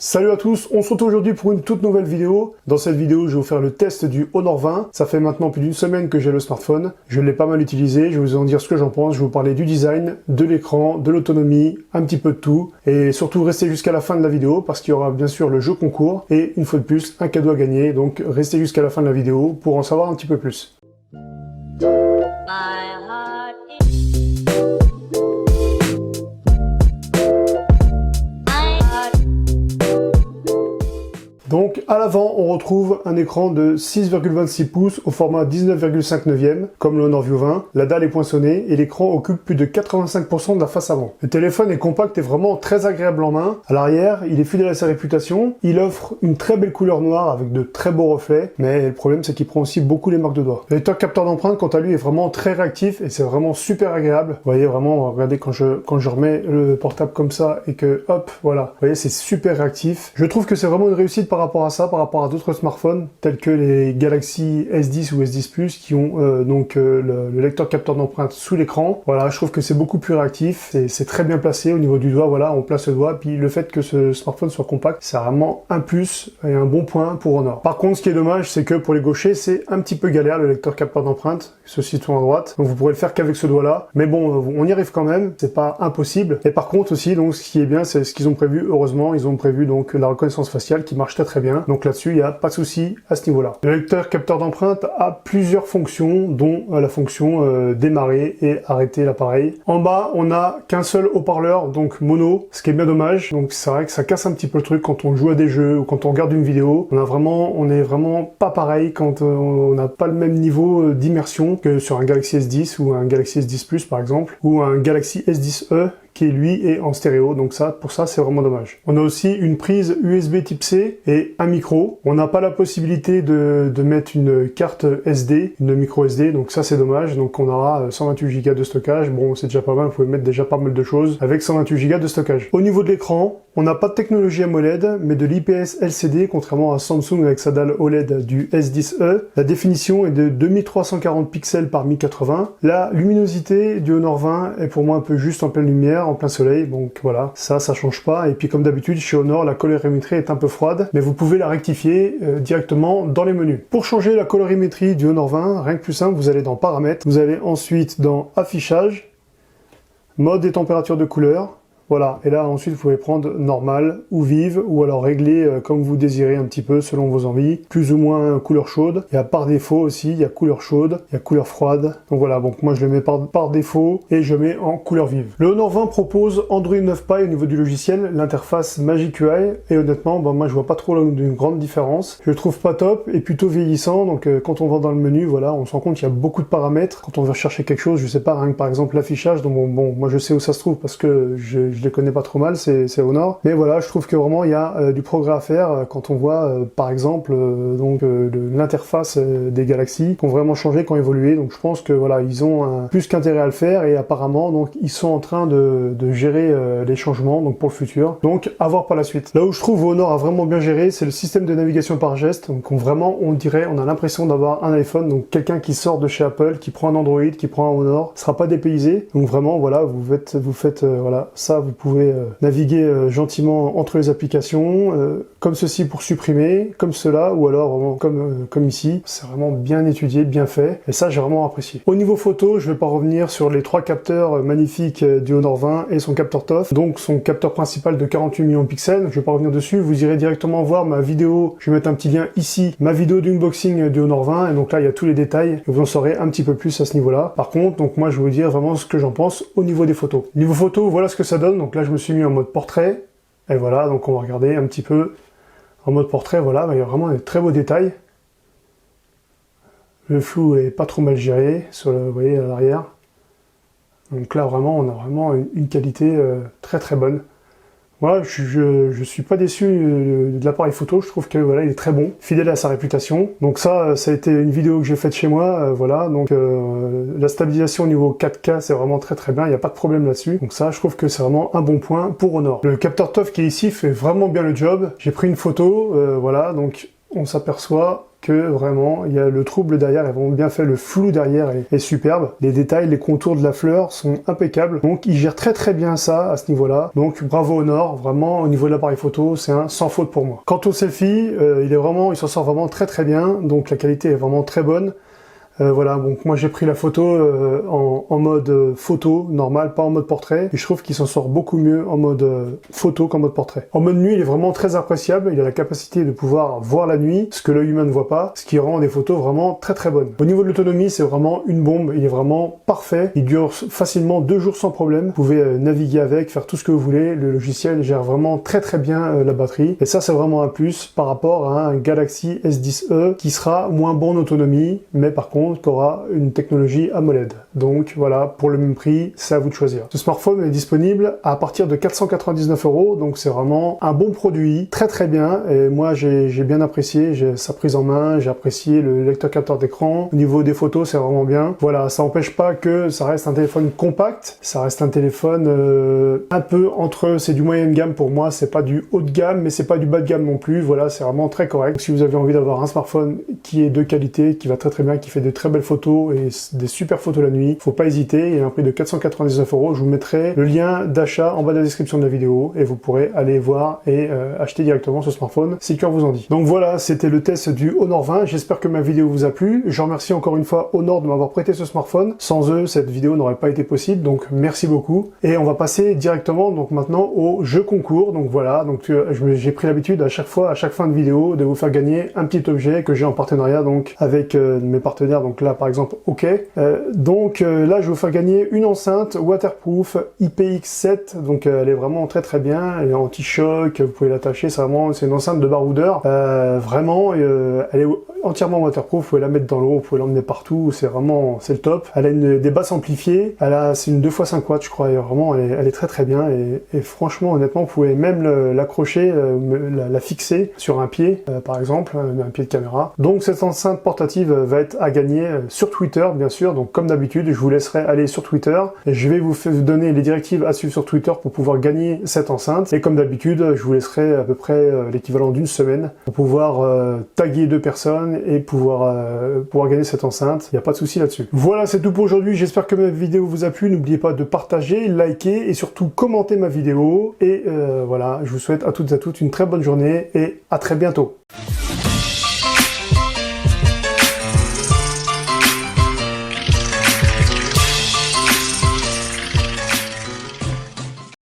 Salut à tous, on se retrouve aujourd'hui pour une toute nouvelle vidéo. Dans cette vidéo, je vais vous faire le test du Honor 20. Ça fait maintenant plus d'une semaine que j'ai le smartphone. Je l'ai pas mal utilisé, je vais vous en dire ce que j'en pense. Je vais vous parler du design, de l'écran, de l'autonomie, un petit peu de tout. Et surtout, restez jusqu'à la fin de la vidéo parce qu'il y aura bien sûr le jeu concours et une fois de plus, un cadeau à gagner. Donc restez jusqu'à la fin de la vidéo pour en savoir un petit peu plus. Donc à l'avant, on retrouve un écran de 6,26 pouces au format 19,5 comme le Honor View 20. La dalle est poinçonnée et l'écran occupe plus de 85% de la face avant. Le téléphone est compact et vraiment très agréable en main. À l'arrière, il est fidèle à sa réputation. Il offre une très belle couleur noire avec de très beaux reflets, mais le problème c'est qu'il prend aussi beaucoup les marques de doigts. Le lecteur capteur d'empreinte, quant à lui, est vraiment très réactif et c'est vraiment super agréable. Vous voyez vraiment, regardez quand je remets le portable comme ça et que hop, voilà. Vous voyez, c'est super réactif. Je trouve que c'est vraiment une réussite par rapport à ça, par rapport à d'autres smartphones tels que les Galaxy S10 ou S10 Plus qui ont le lecteur capteur d'empreinte sous l'écran. Voilà, je trouve que c'est beaucoup plus réactif, c'est très bien placé au niveau du doigt, voilà, on place le doigt, puis le fait que ce smartphone soit compact, c'est vraiment un plus et un bon point pour Honor. Par contre, ce qui est dommage, c'est que pour les gauchers, c'est un petit peu galère le lecteur capteur d'empreinte, se situant à droite, donc vous pourrez le faire qu'avec ce doigt-là, mais bon, on y arrive quand même, c'est pas impossible. Et par contre aussi, donc ce qui est bien, c'est ce qu'ils ont prévu, heureusement, ils ont prévu donc la reconnaissance faciale qui marche très bien. Donc là-dessus, il n'y a pas de souci à ce niveau-là. Le lecteur capteur d'empreinte a plusieurs fonctions, dont la fonction démarrer et arrêter l'appareil. En bas, on n'a qu'un seul haut-parleur, donc mono, ce qui est bien dommage. Donc c'est vrai que ça casse un petit peu le truc quand on joue à des jeux ou quand on regarde une vidéo. On est vraiment pas pareil quand on n'a pas le même niveau d'immersion que sur un Galaxy S10 ou un Galaxy S10 Plus par exemple, ou un Galaxy S10e qui lui est en stéréo, donc ça, pour ça c'est vraiment dommage. On a aussi une prise USB type C et un micro. On n'a pas la possibilité de mettre une carte SD, une micro SD, donc ça c'est dommage. Donc on aura 128 Go de stockage, bon c'est déjà pas mal, vous pouvez mettre déjà pas mal de choses avec 128 Go de stockage. Au niveau de l'écran, on n'a pas de technologie AMOLED, mais de l'IPS LCD, contrairement à Samsung avec sa dalle OLED du S10e. La définition est de 2340 pixels par 1080. La luminosité du Honor 20 est pour moi un peu juste en pleine lumière, en plein soleil, donc voilà, ça change pas. Et puis comme d'habitude, chez Honor, la colorimétrie est un peu froide, mais vous pouvez la rectifier directement dans les menus. Pour changer la colorimétrie du Honor 20, rien que plus simple, vous allez dans Paramètres, vous allez ensuite dans Affichage, Mode et température de couleur. Voilà, et là ensuite vous pouvez prendre normal ou vive, ou alors régler comme vous désirez un petit peu selon vos envies, plus ou moins couleur chaude. Il y a par défaut aussi, il y a couleur chaude, il y a couleur froide. Donc voilà, donc moi je le mets par défaut et je mets en couleur vive. Le Honor 20 propose Android 9 Pie au niveau du logiciel, l'interface Magic UI, et honnêtement, moi je vois pas trop une grande différence. Je le trouve pas top et plutôt vieillissant, donc quand on va dans le menu, voilà, on se rend compte qu'il y a beaucoup de paramètres. Quand on veut chercher quelque chose, je sais pas, rien que par exemple l'affichage, donc bon, moi je sais où ça se trouve parce que je les connais pas trop mal, c'est Honor. Mais voilà, je trouve que vraiment il y a du progrès à faire quand on voit par exemple l'interface des Galaxy qui ont vraiment changé, qui ont évolué. Donc je pense que voilà, ils ont plus qu'intérêt à le faire et apparemment donc ils sont en train de gérer les changements donc pour le futur. Donc à voir par la suite. Là où je trouve Honor a vraiment bien géré, c'est le système de navigation par geste. Donc on dirait, on a l'impression d'avoir un iPhone, donc quelqu'un qui sort de chez Apple, qui prend un Android, qui prend un Honor, sera pas dépaysé. Donc vraiment voilà, vous faites voilà, ça vous pouvez naviguer gentiment entre les applications, comme ceci pour supprimer, comme cela, ou alors comme ici. C'est vraiment bien étudié, bien fait, et ça j'ai vraiment apprécié. Au niveau photo, je vais pas revenir sur les trois capteurs magnifiques du Honor 20 et son capteur TOF, donc son capteur principal de 48 millions de pixels, je vais pas revenir dessus, vous irez directement voir ma vidéo, je vais mettre un petit lien ici, ma vidéo d'unboxing du Honor 20, et donc là il y a tous les détails, et vous en saurez un petit peu plus à ce niveau-là. Par contre, donc moi je vais vous dire vraiment ce que j'en pense au niveau des photos. Niveau photo, voilà ce que ça donne, donc là je me suis mis en mode portrait, et voilà, donc on va regarder un petit peu en mode portrait, voilà, il y a vraiment des très beaux détails. Le flou est pas trop mal géré, vous voyez à l'arrière. Donc là vraiment, on a vraiment une qualité très très bonne. Voilà, je suis pas déçu de l'appareil photo, je trouve que voilà, il est très bon, fidèle à sa réputation. Donc ça a été une vidéo que j'ai faite chez moi, voilà, donc la stabilisation au niveau 4K, c'est vraiment très très bien, il n'y a pas de problème là-dessus. Donc ça, je trouve que c'est vraiment un bon point pour Honor. Le capteur TOF qui est ici fait vraiment bien le job. J'ai pris une photo, voilà, donc on s'aperçoit que vraiment, il y a le trouble derrière, ils ont bien fait, le flou derrière est superbe. Les détails, les contours de la fleur sont impeccables. Donc, ils gèrent très très bien ça à ce niveau-là. Donc, bravo Honor, vraiment, au niveau de l'appareil photo, c'est un sans faute pour moi. Quant au selfie, il s'en sort vraiment très très bien. Donc, la qualité est vraiment très bonne. Voilà, donc moi j'ai pris la photo en mode photo normal, pas en mode portrait, et je trouve qu'il s'en sort beaucoup mieux en mode photo qu'en mode portrait. En mode nuit, il est vraiment très appréciable, il a la capacité de pouvoir voir la nuit, ce que l'œil humain ne voit pas, ce qui rend des photos vraiment très très bonnes. Au niveau de l'autonomie, c'est vraiment une bombe, il est vraiment parfait, il dure facilement 2 jours sans problème, vous pouvez naviguer avec, faire tout ce que vous voulez, le logiciel gère vraiment très très bien la batterie, et ça c'est vraiment un plus par rapport à un Galaxy S10e qui sera moins bon en autonomie, mais par contre qui aura une technologie AMOLED. Donc voilà, pour le même prix, c'est à vous de choisir. Ce smartphone est disponible à partir de 499 €, donc c'est vraiment un bon produit, très très bien, et moi j'ai bien apprécié sa prise en main, j'ai apprécié le lecteur capteur d'écran, au niveau des photos c'est vraiment bien. Voilà, ça n'empêche pas que ça reste un téléphone compact, ça reste un téléphone un peu entre, c'est du moyen de gamme pour moi, c'est pas du haut de gamme, mais c'est pas du bas de gamme non plus, voilà, c'est vraiment très correct. Si vous avez envie d'avoir un smartphone qui est de qualité, qui va très très bien, qui fait de très belles photos et des super photos la nuit, faut pas hésiter, il y a un prix de 499 €, je vous mettrai le lien d'achat en bas de la description de la vidéo et vous pourrez aller voir et acheter directement ce smartphone si le cœur vous en dit. Donc voilà, c'était le test du Honor 20, j'espère que ma vidéo vous a plu, je remercie encore une fois Honor de m'avoir prêté ce smartphone, sans eux cette vidéo n'aurait pas été possible, donc merci beaucoup. Et on va passer directement donc maintenant au jeu concours, donc voilà, donc j'ai pris l'habitude à chaque fin de vidéo de vous faire gagner un petit objet que j'ai en partenariat donc avec mes partenaires, donc là par exemple OK. Là je vais vous faire gagner une enceinte waterproof IPX7, donc elle est vraiment très très bien, elle est anti-choc, vous pouvez l'attacher, c'est une enceinte de baroudeur, vraiment elle est entièrement waterproof, vous pouvez la mettre dans l'eau, vous pouvez l'emmener partout, c'est le top. Elle a des basses amplifiées, c'est une 2x5 watts je crois, et vraiment elle est très très bien, et franchement honnêtement vous pouvez même l'accrocher, la fixer sur un pied par exemple, un pied de caméra. Donc cette enceinte portative va être à gagner sur Twitter bien sûr, donc comme d'habitude je vous laisserai aller sur Twitter et je vais vous donner les directives à suivre sur Twitter pour pouvoir gagner cette enceinte, et comme d'habitude je vous laisserai à peu près l'équivalent d'une semaine pour pouvoir taguer 2 personnes et pouvoir gagner cette enceinte, il n'y a pas de souci là-dessus. Voilà, c'est tout pour aujourd'hui, j'espère que ma vidéo vous a plu, n'oubliez pas de partager, liker et surtout commenter ma vidéo, et voilà, je vous souhaite à toutes et à toutes une très bonne journée et à très bientôt.